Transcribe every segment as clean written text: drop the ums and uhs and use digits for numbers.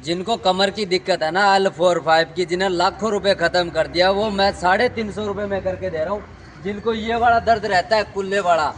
जिनको कमर की दिक्कत है ना L4-5 की, जिन्हें लाखों रुपए खत्म कर दिया, वो मैं 350 रुपये में करके दे रहा हूँ। जिनको ये वाला दर्द रहता है कुल्ले वाला,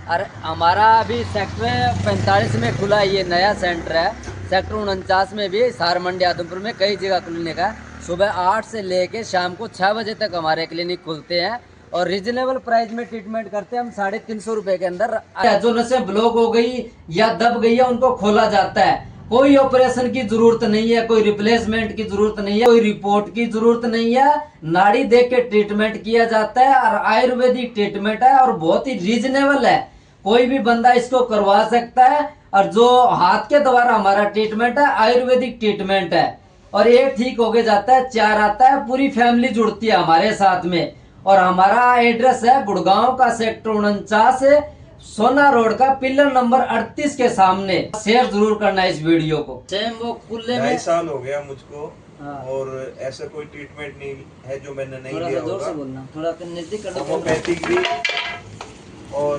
अरे हमारा अभी सेक्टर 45 में खुला है, ये नया सेंटर है। सेक्टर 49 में भी, सार मंडी आदमपुर में कई जगह क्लिनिक है। सुबह 8 से लेके शाम को 6 बजे तक हमारे क्लिनिक खुलते हैं और रिजनेबल प्राइस में ट्रीटमेंट करते हैं हम। 350 रुपये के अंदर जो नसें ब्लॉक हो गई या दब गई है उनको खोला जाता है। कोई ऑपरेशन की जरूरत नहीं है, कोई रिप्लेसमेंट की जरूरत नहीं है, कोई रिपोर्ट की जरूरत नहीं है। नाड़ी देख के ट्रीटमेंट किया जाता है और आयुर्वेदिक ट्रीटमेंट है और बहुत ही रीजनेबल है। कोई भी बंदा इसको करवा सकता है। और जो हाथ के द्वारा हमारा ट्रीटमेंट है, आयुर्वेदिक ट्रीटमेंट है और एक ठीक होके जाता है, 4 आता है, पूरी फैमिली जुड़ती है हमारे साथ में। और हमारा एड्रेस है गुड़गांव का सेक्टर 49, सोना रोड का पिलर नंबर 38 के सामने। शेयर जरूर करना है इस वीडियो को। सेम वो कुल्ले में 2.5 साल हो गया मुझको। हाँ। और ऐसा कोई ट्रीटमेंट नहीं है जो मैंने नहीं थोड़ा लिया जोर से होगा। बोलना, थोड़ा नजदीक कर दो। होम्योपैथिक भी और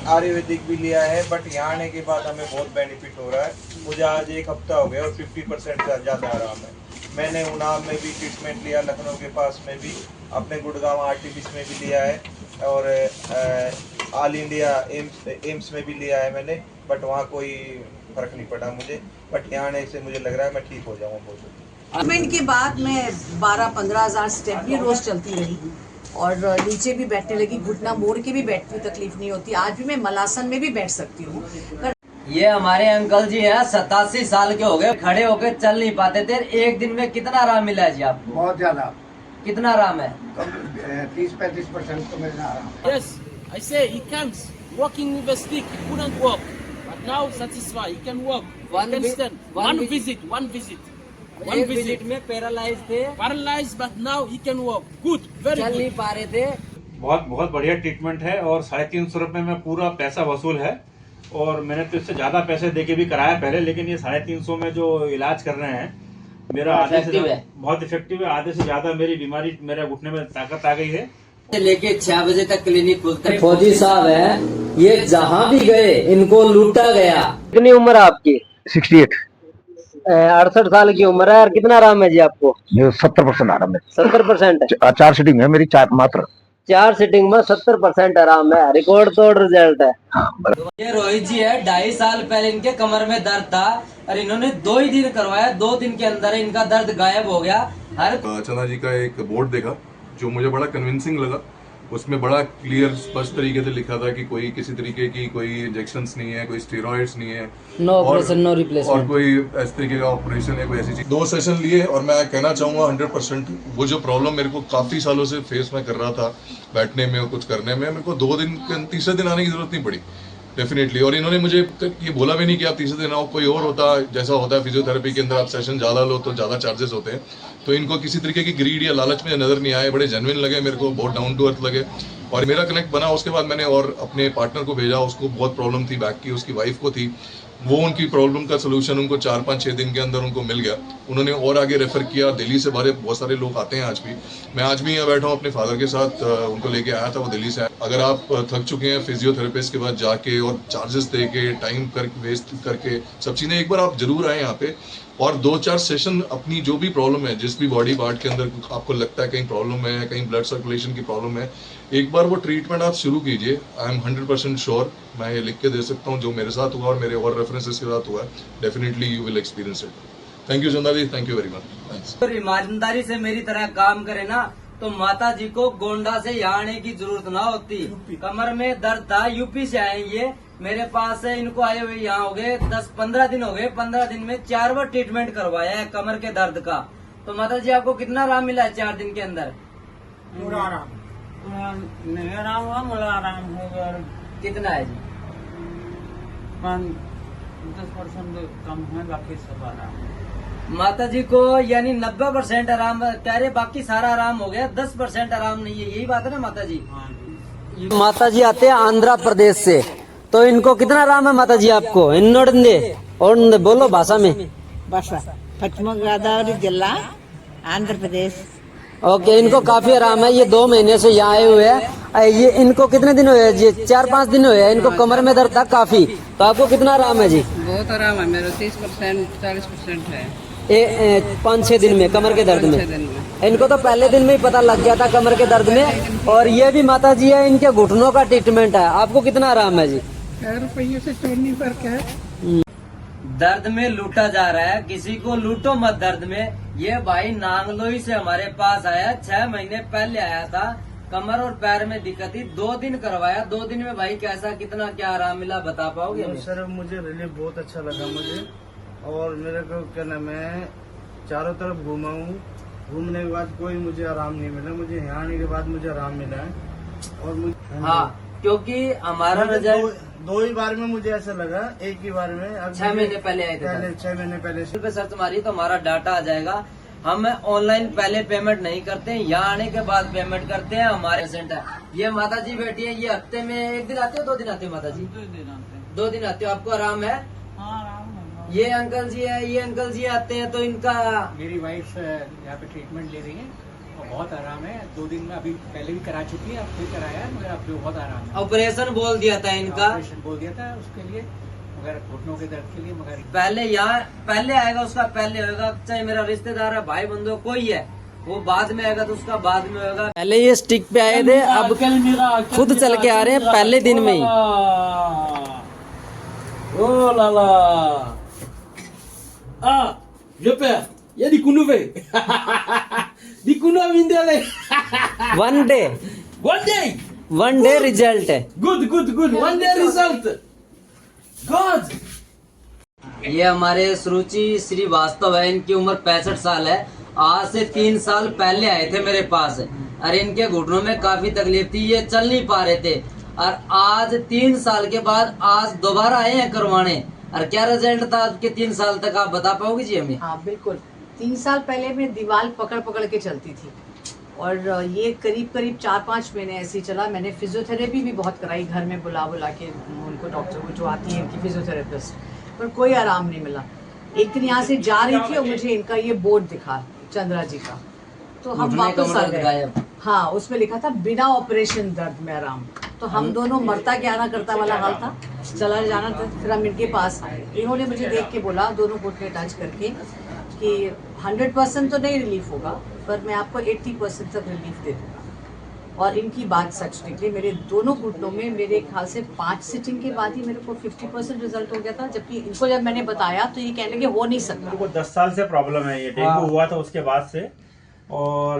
आयुर्वेदिक भी लिया है, बट यहाँ आने के बाद हमें बहुत बेनिफिट हो रहा है। मुझे आज 1 हफ्ता हो गया और 50% से ज़्यादा आराम है। मैंने उन्नाव में भी ट्रीटमेंट लिया, लखनऊ के पास में भी, अपने गुड़गांव आरटीपीसी में भी लिया है और ऑल इंडिया एम्स में भी लिया है मैंने, बट वहाँ कोई फर्क नहीं पड़ा मुझे। बट यहाँ आने से मुझे लग रहा है मैं ठीक हो जाऊँगा बहुत। ट्रीटमेंट के बाद मैं 12-15 हज़ार स्टेप भी रोज चलती रही और नीचे भी बैठने लगी, घुटना मोड़ के भी बैठती हूँ, तकलीफ नहीं होती। आज भी मैं मलासन में भी बैठ सकती हूँ। ये हमारे अंकल जी हैं, 87 साल के हो गए, खड़े होकर चल नहीं पाते थे। एक दिन में कितना आराम मिला है जी आपको? बहुत ज्यादा। कितना आराम है? 30-35% तो मिलना आराम है। Yes, I say he can't. Walking with a stick, he couldn't walk. But now satisfied, he can walk. One He can vi- stand. one One vi- visit, one visit. One एक visit. विजिट में paralyse थे, Paralyzed, but now he can walk. Good, very चल नहीं good. पा रहे थे। बहुत बढ़िया ट्रीटमेंट है और 350 रुपए में पूरा पैसा वसूल है। और मैंने तो इससे ज्यादा पैसे देके भी कराया पहले, लेकिन ये 350 में जो इलाज कर रहे हैं, मेरा आधे से effective है। बहुत इफेक्टिव है। आधे से ज्यादा मेरी बीमारी, मेरे घुटने में ताकत आ गई है। से लेके 6 बजे तक क्लिनिक खुलता है। फौजी साहब है, ये जहाँ भी गए इनको लूटा गया। कितनी उम्र है आपकी? 68। 68 साल की उम्र है और कितना आराम है जी आपको? 70% आराम है। 70%। 4 सीटिंग है मेरी, 4 मात्र। 4 सीटिंग में 70% आराम है, रिकॉर्ड तोड़ रिजल्ट है। ये रोहित जी है, 2.5 साल पहले इनके कमर में दर्द था और इन्होंने 2 ही दिन करवाया, 2 दिन के अंदर इनका दर्द गायब हो गया। हर चंदा जी का एक बोर्ड देखा जो मुझे बड़ा कन्विंसिंग लगा। उसमें बड़ा क्लियर स्पष्ट तरीके से लिखा था कि कोई किसी तरीके की कोई इंजेक्शंस नहीं है, कोई स्टेरॉइड्स नहीं है, नो ऑपरेशन नो रिप्लेसमेंट, और कोई इस तरीके का ऑपरेशन है, कोई ऐसी चीज। 2 सेशन लिए और मैं कहना चाहूँगा 100% वो जो प्रॉब्लम मेरे को काफ़ी सालों से फेस में कर रहा था बैठने में और कुछ करने में, मेरे को 2 दिन, तीसरे दिन आने की जरूरत नहीं पड़ी डेफिनेटली। और इन्होंने मुझे ये बोला भी नहीं कि आप तीसरे दिन आओ, कोई और होता जैसा होता है फिजियोथेरेपी के अंदर, आप सेशन ज़्यादा लो तो ज़्यादा चार्जेस होते हैं। तो इनको किसी तरीके की ग्रीड या लालच में नज़र नहीं आए, बड़े जेन्युइन लगे मेरे को, बहुत डाउन टू अर्थ लगे और मेरा कनेक्ट बना। उसके बाद मैंने और अपने पार्टनर को भेजा, उसको बहुत प्रॉब्लम थी बैक की, उसकी वाइफ को थी। वो उनकी प्रॉब्लम का सोल्यूशन उनको 4-5-6 दिन के अंदर उनको मिल गया। उन्होंने और आगे रेफर किया। दिल्ली से बहुत सारे लोग आते हैं आज भी। मैं आज भी यहाँ बैठा हूँ अपने फादर के साथ, उनको लेके आया था, वो दिल्ली से आया। अगर आप थक चुके हैं फिजियोथेरेपिस्ट के पास जाके और चार्जेस दे के टाइम कर वेस्ट करके सब चीज़ें, एक बार आप जरूर आए यहाँ पे और 2-4 सेशन अपनी जो भी प्रॉब्लम है, जिस भी बॉडी पार्ट के अंदर आपको लगता है कहीं प्रॉब्लम है, कहीं ब्लड सर्कुलेशन की प्रॉब्लम है, एक बार वो ट्रीटमेंट आप शुरू कीजिए। आई एम 100% श्योर, मैं ये लिख के दे सकता हूँ, जो मेरे साथ हुआ और मेरे और रेफरेंसेस के साथ हुआ है, definitely you will experience it. Thank you Chanda ji, thank you very much, thanks. ईमानदारी से मेरी तरह काम करे ना तो माता जी को गोंडा से यहाँ आने की जरूरत ना होती। कमर में दर्द था, यूपी से आए ये मेरे पास है, इनको आए हुए यहाँ हो गए 10-15 दिन हो गए। 15 दिन में 4 बार ट्रीटमेंट करवाया है कमर के दर्द का। तो माता जी आपको कितना आराम मिला है 4 दिन के अंदर? पूरा आराम नहीं आराम हुआ, मुझे आराम हो गया। कितना है जी? 10% कम है, बाकी सब आराम। माता जी को यानी 90% आराम कह रहे, बाकी सारा आराम हो गया, 10% आराम नहीं है, यही बात है ना माता जी? माता जी आते हैं आंध्र प्रदेश से, तो इनको कितना आराम है माता जी आपको? और बोलो भाषा में। భాష పశ్చిమ గోదావరి జిల్లా ఆంధ్రప్రదేశ్ ओके, इनको काफी आराम है। ये 2 महीने से यहाँ आए हुए हैं। ये इनको कितने दिन हुए? जी 4-5 दिन हुए हैं। इनको कमर में दर्द था काफी, तो आपको कितना आराम है जी? बहुत आराम है मेरा, 30% 40% है 5-6 दिन में कमर के दर्द में। इनको तो पहले दिन में ही पता लग गया था कमर के दर्द में। और ये भी माता जी है, इनके घुटनों का ट्रीटमेंट है। आपको कितना आराम है जी? रुपये से चोरनी फर्क है। दर्द में लूटा जा रहा है, किसी को लूटो मत दर्द में। ये भाई नांगलोई से हमारे पास आया, 6 महीने पहले आया था। कमर और पैर में दिक्कत थी, 2 दिन करवाया। 2 दिन में भाई कैसा कितना क्या आराम मिला बता पाओगे हमें? सर मुझे रिलीफ बहुत अच्छा लगा मुझे, और मेरे को क्या नाम है, चारों तरफ घूमा हूँ। घूमने के बाद कोई मुझे आराम नहीं मिला, मुझे यहाँ आने के बाद मुझे आराम मिला है। और मुझे हाँ, क्योंकि हमारा रिजल्ट 2 ही बार में मुझे ऐसा लगा, एक ही बार में। अब 6 महीने पहले आए थे। 6 महीने पहले से पे सर्च मारी तो हमारा डाटा आ जाएगा। हम ऑनलाइन पहले पेमेंट नहीं करते हैं, यहाँ आने के बाद पेमेंट करते हैं। हमारे पेशेंट है, ये माता जी बैठी है। ये हफ्ते में 1 दिन आते हो 2 दिन आते हो माता जी? 2 दिन आते हो। आपको आराम है? ये अंकल जी है, ये अंकल जी आते हैं तो इनका मेरी वाइफ यहाँ पे ट्रीटमेंट ले रही है और बहुत आराम है। 2 दिन में अभी पहले भी करा चुकी है, अब फिर कराया है, मगर अब बहुत आराम है। ऑपरेशन बोल दिया था इनका, ऑपरेशन बोल दिया था उसके लिए, मगर घुटनों के दर्द के लिए। मगर पहले यहाँ पहले आएगा उसका पहले होगा, चाहे मेरा रिश्तेदार है, भाई बंधु कोई है, वो बाद में आएगा तो उसका बाद में होगा। पहले ये स्टिक पे आए थे, अब खुद चल के आ रहे हैं पहले दिन में ही। Oh là là. Ah, je perds. Il y a du Kounouvé. Du Kounou Mindele. One day One day. Result है। Good. One day result. God. ये हमारे सुरुचि श्रीवास्तव है, इनकी उम्र 65 साल है। आज से 3 साल पहले आए थे मेरे पास, और इनके घुटनों में काफी तकलीफ थी, ये चल नहीं पा रहे थे। और आज 3 साल के बाद आज दोबारा आए हैं करवाने। और क्या रिजल्ट था आपके 3 साल तक, आप बता पाओगे जी हमें? हाँ बिल्कुल। 3 साल पहले मैं दीवार पकड़ पकड़ के चलती थी, और ये करीब 4-5 महीने ऐसे ही चला। मैंने फिजियोथेरेपी भी बहुत कराई, घर में बुला के उनको, डॉक्टर को जो आती है इनकी फिजियोथेरेपिस्ट, पर कोई आराम नहीं मिला। एक दिन यहाँ से जा रही थी और मुझे इनका ये बोर्ड दिखा चंद्रा जी का, तो हम वापस आ गए। हाँ, उसमें लिखा था बिना ऑपरेशन दर्द में आराम। तो हम दोनों मरता क्या ना करता वाला हाल था, चला जाना था। फिर हम इनके पास आए, इन्होंने मुझे देख के बोला, दोनों घुटने टच करके, कि 100% तो नहीं रिलीफ होगा, पर मैं आपको 80% तक रिलीफ दे दूंगा। और इनकी बात सच निकली। मेरे दोनों घुटनों में मेरे ख्याल से 5 सिटिंग के बाद ही मेरे को 50% रिजल्ट हो गया था। जबकि इनको जब मैंने बताया तो ये कहने लगे हो नहीं सकता। मेरे को 10 साल से प्रॉब्लम है, ये डेंगू हुआ था उसके बाद से। और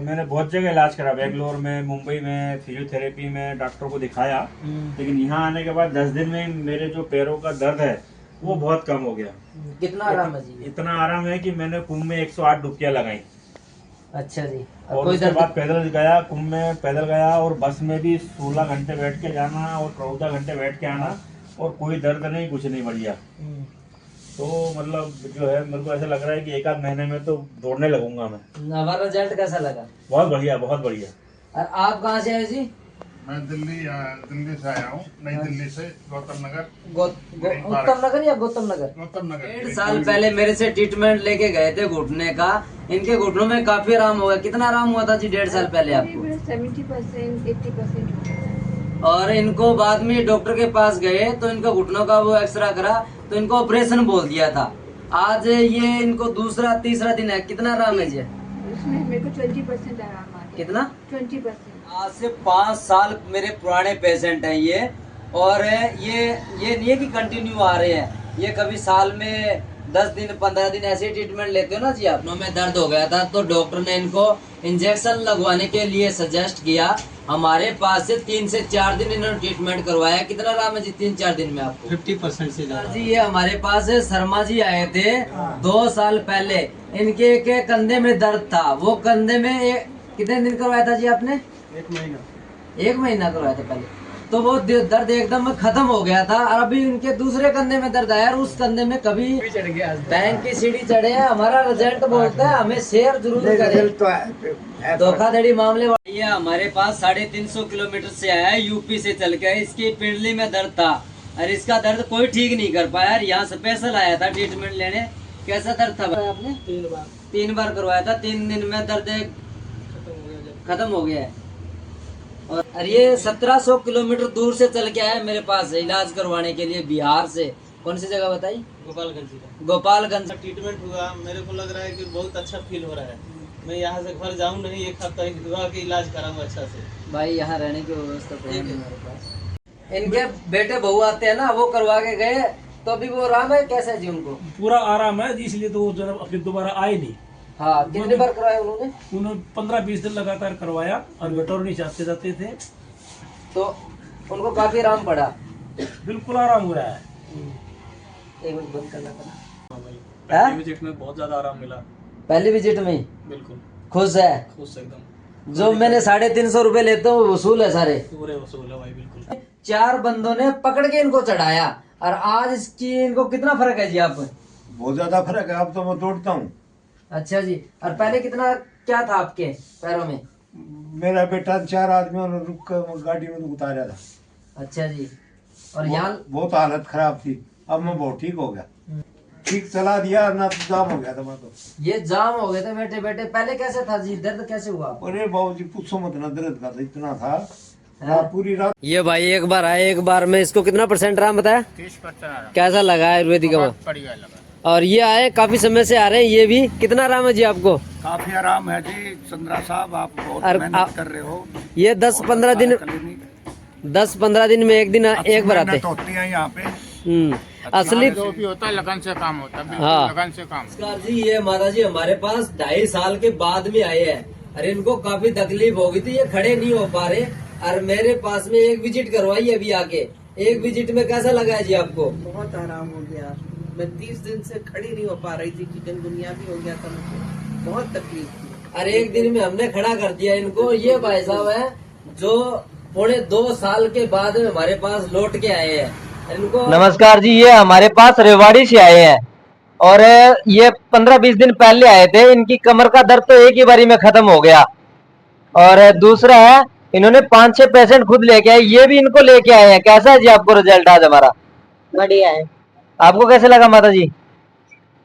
मैंने बहुत जगह इलाज करा, बेंगलोर में, मुंबई में, फिजियोथेरेपी में, डॉक्टर को दिखाया। लेकिन यहाँ आने के बाद 10 दिन में मेरे जो पैरों का दर्द है वो बहुत कम हो गया। कितना आराम है जी? इतना आराम है कि मैंने कुंभ में 108 डुबकियां लगाई। अच्छा जी। और उसके बाद पैदल गया, कुंभ में पैदल गया, और बस में भी 16 घंटे बैठ के जाना और 14 घंटे बैठ के आना, और कोई दर्द नहीं, कुछ नहीं, बढ़िया। तो मतलब जो है मेरे को ऐसा लग रहा है कि 1-8 महीने में तो दौड़ने लगूंगा मैं। हमारा रिजल्ट कैसा लगा? बहुत बढ़िया, बहुत बढ़िया। और आप कहाँ से आए जी? मैं दिल्ली से आया हूँ, नई दिल्ली से, गौतम नगर। उत्तम नगर या गौतम नगर? गौतम नगर। 1.5 साल पहले मेरे से ट्रीटमेंट लेके गए थे घुटने का। इनके घुटनों में काफी आराम हुआ। कितना आराम हुआ था जी 1.5 साल पहले आपको? 70% 80%। और इनको बाद में डॉक्टर के पास गए तो इनका घुटनों का वो एक्सरा करा तो इनको ऑपरेशन बोल दिया था। आज ये इनको 2-3 दिन है। कितना आराम है जी? उसमें मेरे को 20% आराम आ गया। कितना? 20%। आज से 5 साल मेरे पुराने पेशेंट हैं ये। और ये नहीं है कि कंटिन्यू आ रहे हैं, ये कभी साल में 10 दिन 15 दिन ऐसे ट्रीटमेंट लेते हो ना जी। अपनों में दर्द हो गया था तो डॉक्टर ने इनको इंजेक्शन लगवाने के लिए सजेस्ट किया। हमारे पास से 3 से 4 दिन इन्होंने ट्रीटमेंट करवाया। कितना आराम है जी 3-4 दिन में आपको? 50% से ज्यादा जी। ये हमारे पास शर्मा जी आए थे 2 साल पहले। इनके के कंधे में दर्द था, वो कंधे में कितने दिन करवाया था जी आपने? 1 महीना करवाया था पहले। तो वो दर्द एकदम खत्म हो गया था। और अभी उनके दूसरे कंधे में दर्द आया, और उस कंधे में कभी बैंक की सीढ़ी चढ़े हैं। हमारा रिजल्ट बोलता है, हमें शेयर जरूर करें। धोखाधड़ी मामले ये हमारे पास 350 किलोमीटर से आया है, यूपी से चल के। इसकी पिंडली में दर्द था और इसका दर्द कोई ठीक नहीं कर पाया। यहाँ स्पेशल आया था ट्रीटमेंट लेने। कैसा दर्द था आपने? 3 बार करवाया था। 3 दिन में दर्द खत्म हो गया है। और ये 1700 किलोमीटर दूर से चल के आया मेरे पास इलाज करवाने के लिए, बिहार से। कौन सी जगह बताई? गोपालगंज। गोपालगंज। ट्रीटमेंट हुआ, मेरे को लग रहा है कि बहुत अच्छा फील हो रहा है। मैं यहाँ से घर जाऊँ नहीं, एक हफ्ता हुआ कि इलाज कराऊँ अच्छा से। भाई यहाँ रहने की व्यवस्था तो है नहीं हमारे पास। इनके बेटे बहू आते हैं ना, वो करवा के गए तो अभी वो आराम है? कैसा है जी उनको? पूरा आराम है, इसलिए तो वो जरा अपने दोबारा आए नहीं। हाँ, कितनी बार करवाया उन्होंने? 15-20 दिन लगातार करवाया और गटोर नहीं जाते थे, तो उनको काफी आराम पड़ा। बिल्कुल आराम हो रहा है। एक मिनट बंद करना था। पहली विजिट में बहुत ज्यादा आराम मिला। पहली विजिट में बिल्कुल खुश है? खुश एकदम। जो मैंने 350 रुपए लेता हूँ वसूल है सारे? पूरे वसूल है भाई, बिल्कुल। 4 बंदों ने पकड़ के इनको चढ़ाया, और आज इसकी इनको कितना फर्क है जी? आप बहुत ज्यादा फर्क है, अब तो मैं तोड़ता हूँ। अच्छा जी। और पहले कितना क्या था आपके पैरों में? मेरा बेटा 4 आदमियों ने रुक कर गाड़ी में उतारा था। अच्छा जी। और यहाँ बहुत हालत खराब थी, अब मैं बहुत ठीक हो गया। ठीक चला दिया ना, तो जाम हो गया था मैं तो। ये जाम हो गए थे बैठे बैठे। पहले कैसे था जी? दर्द कैसे हुआ? अरे बाबूजी पूछो मत ना, दर्द का इतना था पूरी रात। ये भाई एक बार आए, एक बार में इसको कितना % आराम बताया? 30% कैसा लगा आयुर्वेदिक का? बढ़िया लगा। और ये आए काफी समय से आ रहे हैं, ये भी कितना आराम है जी आपको? काफी आराम है जी चंद्रा साहब, आप बहुत मेहनत कर रहे हो। ये 10-15 दिन में एक दिन एक बार आते होती है यहाँ पे। असली जो भी होता है लगन से काम होता है, बिल्कुल हाँ। लगन से काम। नमस्कार जी, ये माता जी हमारे पास 2.5 साल के बाद में आए हैं। अरे इनको काफी तकलीफ हो गई थी, ये खड़े नहीं हो पा रहे। और मेरे पास में एक विजिट करवाई अभी आके। एक विजिट में कैसा लगा है जी आपको? बहुत आराम हो गया। मैं 30 दिन से खड़ी नहीं हो पा रही थी, चिकनगुनिया भी हो गया था मुझे, बहुत तकलीफ थी। अरे एक दिन में हमने खड़ा कर दिया इनको। ये भाई साहब है जो 2.5 साल के बाद में हमारे पास लौट के आए हैं। इनको नमस्कार जी, ये हमारे पास रेवाड़ी से आए हैं और ये 15-20 दिन पहले आए थे। इनकी कमर का दर्द तो एक ही बारी में खत्म हो गया। और दूसरा है, इन्होंने 5-6 पेशेंट खुद लेके आए, ये भी इनको लेके आए हैं। कैसा है जी आपको रिजल्ट आज हमारा? बढ़िया है। आपको कैसे लगा माता जी?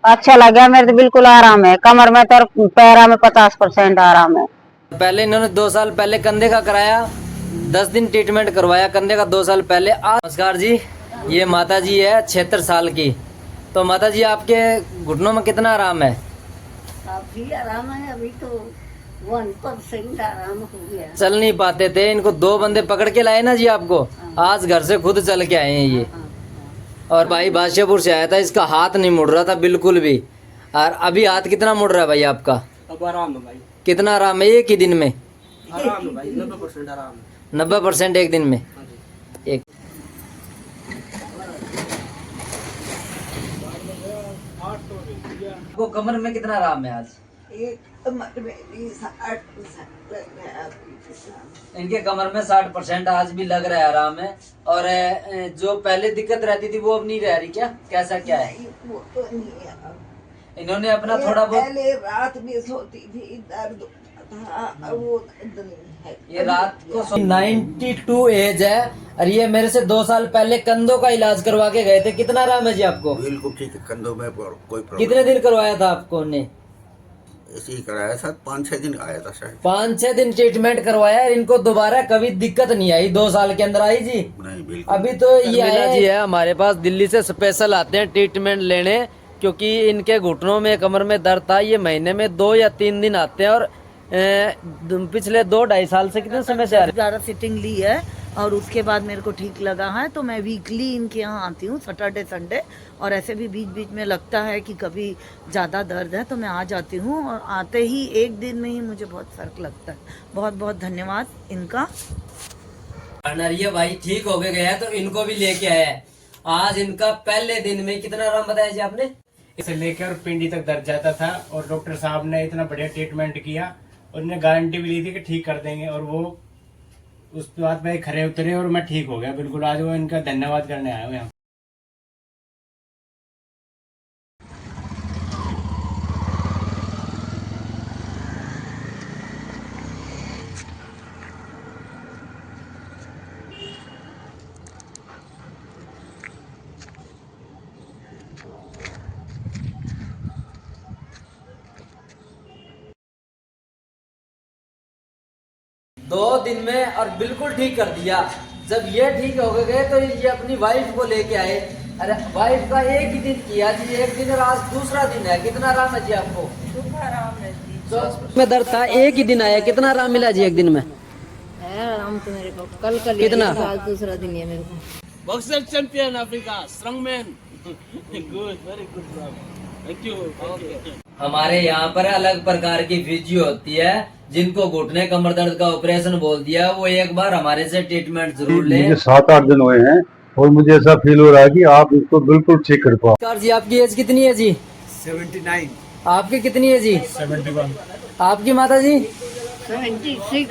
अच्छा लगा, मेरे तो बिल्कुल आराम है। कमर में तो पैरा में 50% आराम है। पहले इन्होंने 2 साल पहले कंधे का कराया, 10 दिन ट्रीटमेंट करवाया कंधे का 2 साल पहले। नमस्कार जी, ये माता जी है 76 साल की। तो माता जी आपके घुटनों में कितना आराम है? काफी आराम है, अभी तो 1% आराम हो गया। चल नहीं पाते थे, इनको 2 बंदे पकड़ के लाए ना जी आपको। आज घर से खुद चल के आए हैं ये। और भाई बादशाहपुर से आया था, इसका हाथ नहीं मुड़ रहा था बिल्कुल भी। और अभी हाथ कितना मुड़ रहा है भाई आपका? अब आराम है भाई। कितना आराम है एक ही दिन में? आराम है भाई, 90% आराम है। 90% एक दिन में। एक आपको कमर में कितना आराम है आज? इनके कमर में 60% आज भी लग रहा है आराम है। और जो पहले दिक्कत रहती थी वो अब नहीं रह रही क्या? कैसा क्या है? वो तो नहीं है। इन्होंने अपना थोड़ा बहुत पहले रात में सोती थी, दर्द था, वो दर्द नहीं है। ये रात को 92 एज है। और ये मेरे से 2 साल पहले कंधों का इलाज करवा के गए थे। कितना आराम है जी आपको? बिल्कुल ठीक है, कंधों में कोई प्रॉब्लम। कितने दिन करवाया था आपको ने? ऐसे ही कराया था, 5-6 दिन आया था शायद। 5-6 दिन ट्रीटमेंट करवाया। इनको दोबारा कभी दिक्कत नहीं आई। 2 साल के अंदर आई जी? नहीं, बिल्कुल। अभी तो ये आया जी है हमारे पास, दिल्ली से स्पेशल आते हैं ट्रीटमेंट लेने, क्योंकि इनके घुटनों में कमर में दर्द था। ये महीने में 2 या 3 दिन आते हैं। और पिछले 2-2.5 साल से कितने समय से आ रहे? ज़्यादा सिटिंग ली है और उसके बाद मेरे को ठीक लगा है, तो मैं वीकली इनके यहाँ आती हूँ, सैटरडे संडे। और ऐसे भी बीच बीच में लगता है कि कभी ज़्यादा दर्द है तो मैं आ जाती हूँ, और आते ही एक दिन में ही मुझे बहुत फर्क लगता है। बहुत बहुत धन्यवाद इनका। ये भाई ठीक हो गए हैं तो इनको भी लेके आया है। आज इनका पहले दिन में कितना आराम बताया जी आपने? इसे लेकर पिंडी तक दर्द जाता था और डॉक्टर साहब ने इतना बढ़िया ट्रीटमेंट किया और उन्होंने गारंटी भी ली थी कि ठीक कर देंगे। और वो उस बात पे खरे उतरे और मैं ठीक हो गया बिल्कुल। आज वो इनका धन्यवाद करने आया हूँ यहाँ। 2 दिन में और बिल्कुल ठीक कर दिया। जब ये ठीक हो गए तो ये अपनी वाइफ को लेके आए। अरे वाइफ का एक ही दिन किया जी, एक दिन और आज दूसरा दिन है। कितना आराम है जी आपको? आराम है जी। में दर्द था, एक ही दिन आया, कितना आराम मिला जी एक दिन में? आराम तो मेरे को कल कितना? आज दूसरा दिन है मेरे को। Boxer champion Africa, strongman. Good, very good, thank you. हमारे यहाँ पर अलग प्रकार की फिजियो होती है। जिनको घुटने कमर दर्द का ऑपरेशन बोल दिया, वो एक बार हमारे से ट्रीटमेंट जरूर लें। मुझे 7-8 दिन हुए हैं और मुझे ऐसा फील हो रहा है कि आप इसको बिल्कुल ठीक कर पाओ। जी आपकी एज कितनी है जी? 79। आपकी कितनी है जी? 71। आपकी माता जी? 76।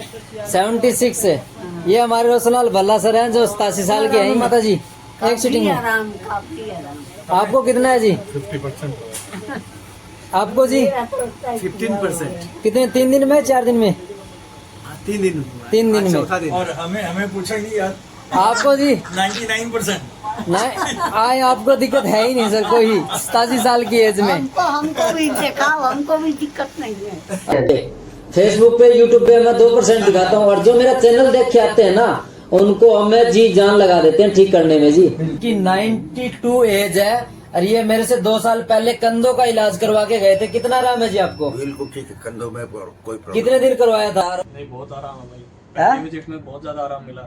76 है। ये हमारे रोशनलाल भल्ला सर हैं जो 87 साल के हैं। माता जी एक सीटिंग में आराम, काफी आराम। आपको कितना है जी? 50%। आपको जी? 15%। कितने, 3 दिन में 4 दिन में? 3 दिन। 3 दिन में। और हमें पूछा ही नहीं यार। आपको जी? 99%। नहीं आए, आपको दिक्कत है ही नहीं सर कोई 87 साल की एज में। हमको भी दिखाओ, हमको भी दिक्कत नहीं है। फेसबुक पे, यूट्यूब पे मैं 2% दिखाता हूँ और जो मेरा चैनल देख के आते हैं ना, उनको हमें जी जान लगा देते हैं ठीक करने में जी। कि 92 एज है और ये मेरे से 2 साल पहले कंधों का इलाज करवा के गए थे। कितना आराम है जी आपको? बिल्कुल ठीक है, कंधों में कोई प्रॉब्लम। कितने दिन करवाया था? नहीं, बहुत आराम है भाई। पहली विजिट में बहुत ज्यादा आराम मिला।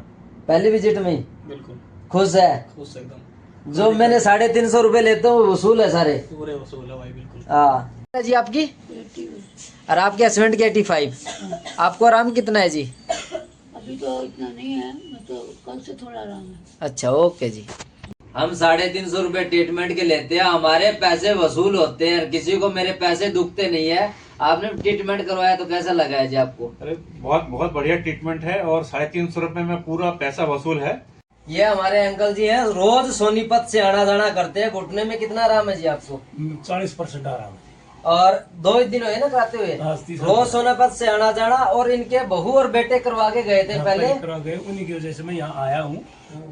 पहली विजिट में ही बिल्कुल खुश है? खुश एकदम। जो मैंने 350 रुपए लेता हूँ वसूल है सारे? पूरे वसूल है भाई, बिल्कुल। हाँ जी। आपकी? और आपके हस्बैंड की 85। आपको आराम कितना है जी? अभी तो इतना नहीं है, तो कल से थोड़ा आराम है। अच्छा ओके जी। हम 350 रुपए ट्रीटमेंट के लेते हैं, हमारे पैसे वसूल होते हैं। किसी को मेरे पैसे दुखते नहीं है। आपने ट्रीटमेंट करवाया तो कैसा लगा है जी आपको? अरे बहुत बहुत बढ़िया ट्रीटमेंट है और 350 रुपए में पूरा पैसा वसूल है। ये हमारे अंकल जी हैं, रोज सोनीपत से आना जाना करते हैं। घुटने में कितना आराम है जी आपको? 40% आराम है। और 2 दिन हुए ना कराते हुए? रोज सोनीपत से आना जाना। और इनके बहू और बेटे करवा के गए थे पहले? उन्हीं की वजह से मैं यहाँ आया हूँ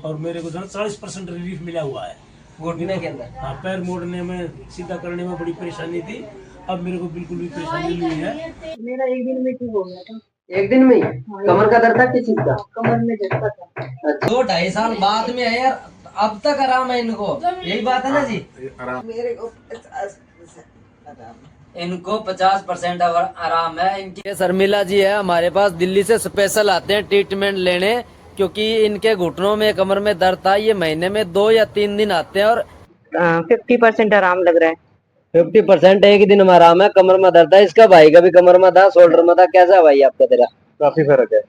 और मेरे को 40% रिलीफ मिला हुआ है घुटने के अंदर। हाँ, पैर मोड़ने में, सीधा करने में बड़ी परेशानी थी। अब मेरे को बिल्कुल भी परेशानी नहीं है। मेरा 1 दिन में ठीक हो गया था। 1 दिन में ही? कमर का दर्द था किस चीज का? कमर में झटका था। 2-2.5 साल बाद में है यार, अब तक आराम है इनको। यही बात है ना जी? मेरे को 50% आराम है। इनको 50% आराम है। इनकी शर्मिला जी है हमारे पास, दिल्ली से स्पेशल आते हैं ट्रीटमेंट लेने, क्योंकि इनके घुटनों में, कमर में दर्द था। ये महीने में 2 या 3 दिन आते हैं और 50% आराम लग रहा है। 50% एक दिन में आराम है। कमर में दर्द है। इसका भाई का भी कमर में था, शोल्डर में था। कैसा भाई आपका? तेरा काफी फर्क है।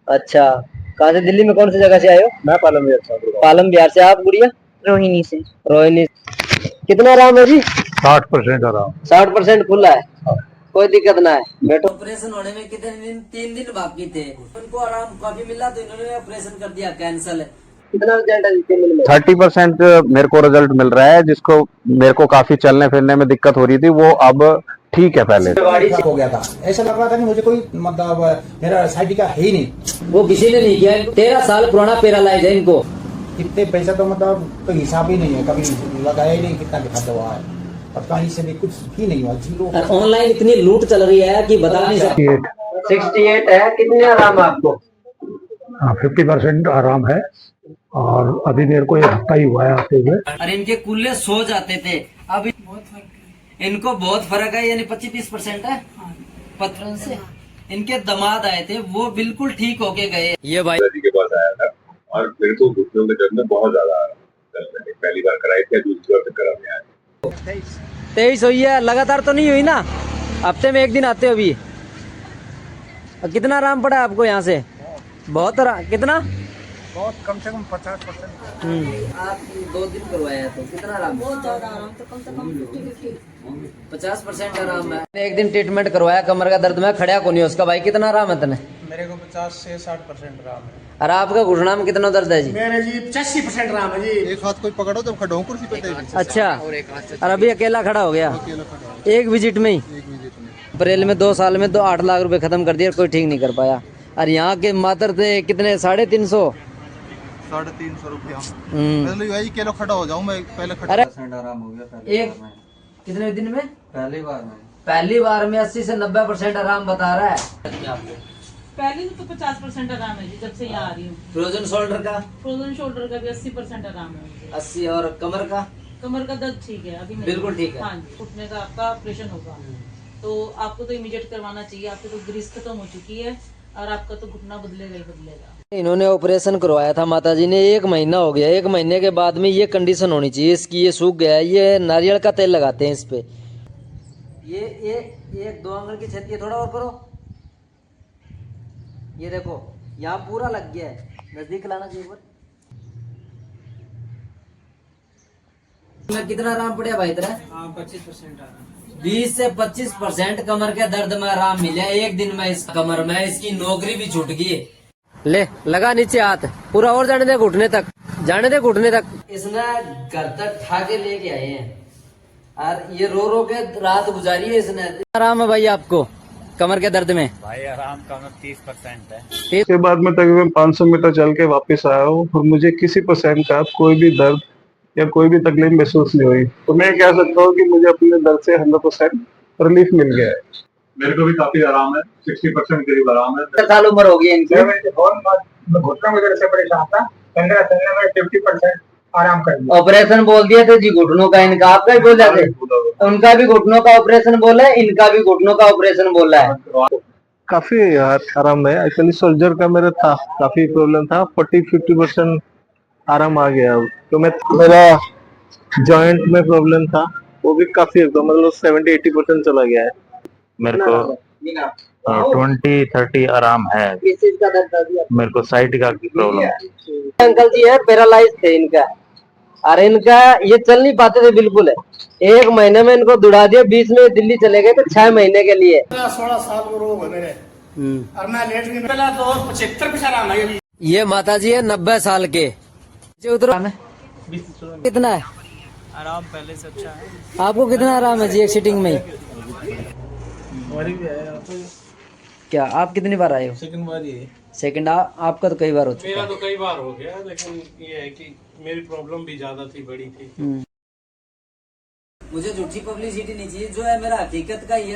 अच्छा, कहाँ से? दिल्ली में कौन सी जगह से आए हो? मैं पालम बिहार से। पालम बिहार से। आप गुड़िया? रोहिणी से। रोहिणी। कितना आराम है जी? 60% आराम। 60% खुला है, कोई दिक्कत ना है। बैठो। ऑपरेशन होने में कितने दिन? 3 दिन बाकी थे। उनको आराम काफी मिला तो इन्होंने ऑपरेशन कर दिया, कैंसल है। कितना रिजल्ट है 3 दिन में? 30% मेरे को रिजल्ट मिल रहा है। जिसको मेरे को काफी चलने फिरने में दिक्कत हो रही थी, वो अब ठीक है। पहले हो गया था, ऐसा लग रहा था कि मुझे कोई मतलब मेरा साइटिका है ही नहीं। वो किसी ने नहीं किया। 13 साल पुराना पैरालाइज है इनको। कितने पैसा तो मतलब कोई हिसाब ही नहीं है, कभी लगाया ही नहीं कितना दिखा हुआ है और कहीं से भी कुछ ही नहीं हुआ। 0 ऑनलाइन इतनी लूट चल रही है कि बता नहीं सकते। 68 है। कितने आराम आपको? 50% आराम है और अभी मेरे को 1 हफ्ता ही हुआ है आते हुए। और इनके कुल्ले सो जाते थे, अब इनको बहुत फर्क है। यानी 25-30% है पत्थरों से। इनके दामाद आए थे, वो बिल्कुल ठीक होके गए। ये भाई के पास आया था और मेरे को घुटनों में दर्द में बहुत ज्यादा आराम। पहली बार कराई थी, दूसरी बार करा में आया। 23 हुई है, लगातार तो नहीं हुई ना? हफ्ते में 1 दिन आते हो अभी। कितना आराम पड़ा आपको यहाँ से? बहुत आराम। कितना? बहुत कम से कम 50%। आप 2 दिन करवाया तो कितना आराम? बहुत ज्यादा आराम, तो कम से कम 50-50। 50% आराम है। 1 दिन ट्रीटमेंट करवाया, कमर का दर्द में खड़ा को नहीं। उसका भाई कितना आराम है तने? मेरे को 50 से 60% आराम है। और आपका घुटना में कितना दर्द है जी? मेरे जी 85% आराम है जी। एक हाथ कोई पकड़ो तो खड़ा हूँ कुर्सी पे। अच्छा, और अभी अकेला खड़ा हो गया? एक विजिट में ही? अप्रैल में 2 साल में तो 8 लाख रुपए खत्म कर दिया, कोई ठीक नहीं कर पाया। और यहाँ के मात्र थे कितने? 350। 350 रुपया। किलो खड़ा हो जाऊँ मैं पहले। अरे आराम हो गया एक कितने दिन में? पहली बार में। पहली बार में 80 से 90% आराम बता रहा है। पहले तो 50% आराम है जी, जब से यहाँ आ रही हूँ। फ्रोजन शोल्डर का? फ्रोजन शोल्डर का भी 80% आराम है मुझे। 80। और कमर का? कमर का दर्द ठीक है अभी नहीं। बिल्कुल ठीक है। हाँ जी, उठने का आपका ऑपरेशन होगा तो आपको तो इमीडिएट करवाना चाहिए। आपकी तो ग्रीस खत्म हो चुकी है और आपका तो घुटना बदलेगा ही बदलेगा। इन्होंने ऑपरेशन करवाया था माता जी ने, 1 महीना हो गया। 1 महीने के बाद में ये कंडीशन होनी चाहिए इसकी, ये सूख गया है। ये नारियल का तेल लगाते हैं इस पे। ये 2 आंगन की छत, ये थोड़ा और करो। ये देखो यहाँ पूरा लग गया है, नजदीक लाना चाहिए। मैं कितना आराम पड़ा भाई तेरा? 25% आराम। 20 से 25% कमर के दर्द में आराम मिला है 1 दिन में। इस कमर में इसकी नौकरी भी छूट गई। ले लगा नीचे हाथ, पूरा और जाने दे घुटने तक, जाने दे घुटने तक। इसने घर तक ठा के लेके आए हैं और ये रो रो के रात गुजारी है इसने। आराम है भाई आपको कमर के दर्द में? भाई आराम कमर 30% है। इसके बाद मैं तकरीबन 500 मीटर चल के वापस आया हूँ और मुझे किसी % का कोई भी दर्द या कोई भी तकलीफ महसूस नहीं हुई। तो मैं कह सकता हूँ कि मुझे अपने दर्द से 100% रिलीफ मिल गया है। मेरे को भी काफी आराम है, 60% करीब आराम है। 7 साल उम्र हो गई इनकी। घुटनों की वजह से परेशान था, 15 चलने में 50% आराम कर लिया। ऑपरेशन बोल दिया था जी घुटनों का इनका, आपका ही बोला थे? उनका भी घुटनों का ऑपरेशन बोला है, इनका भी घुटनों का ऑपरेशन बोला है। काफी आराम है। एक्चुअली सोल्जर का मेरा था, काफी प्रॉब्लम था, 40-50% आराम आ गया। तो मेरा जॉइंट में प्रॉब्लम था, वो भी काफी मतलब 70-80% चला गया है। मेरे को 20-30 आराम है। किस चीज का दर्द था? मेरे को साइड का प्रॉब्लम है। अंकल जी है पैरालाइज थे इनका, और इनका ये चल नहीं पाते थे बिल्कुल है। 1 महीने में इनको दौड़ा दिया, 20 में दिल्ली चले गए तो 6 महीने के लिए। 16 साल को रोग है मेरे और मैं लेट नहीं। पहला तो 75% आराम है अभी। ये माता जी है 90 साल के। कितना है आराम? पहले से अच्छा है। आपको कितना आराम है जी एक सीटिंग में? क्या आप कितनी बार आए हो? सेकंड बार ये। सेकंड आपका तो कई बार हो चुका मेरा है। तो कई बार हो गया, लेकिन ये है कि मेरी प्रॉब्लम भी ज्यादा थी, बड़ी थी। मुझे झूठी पब्लिसिटी नहीं चाहिए, जो है मेरा हकीकत का ही है।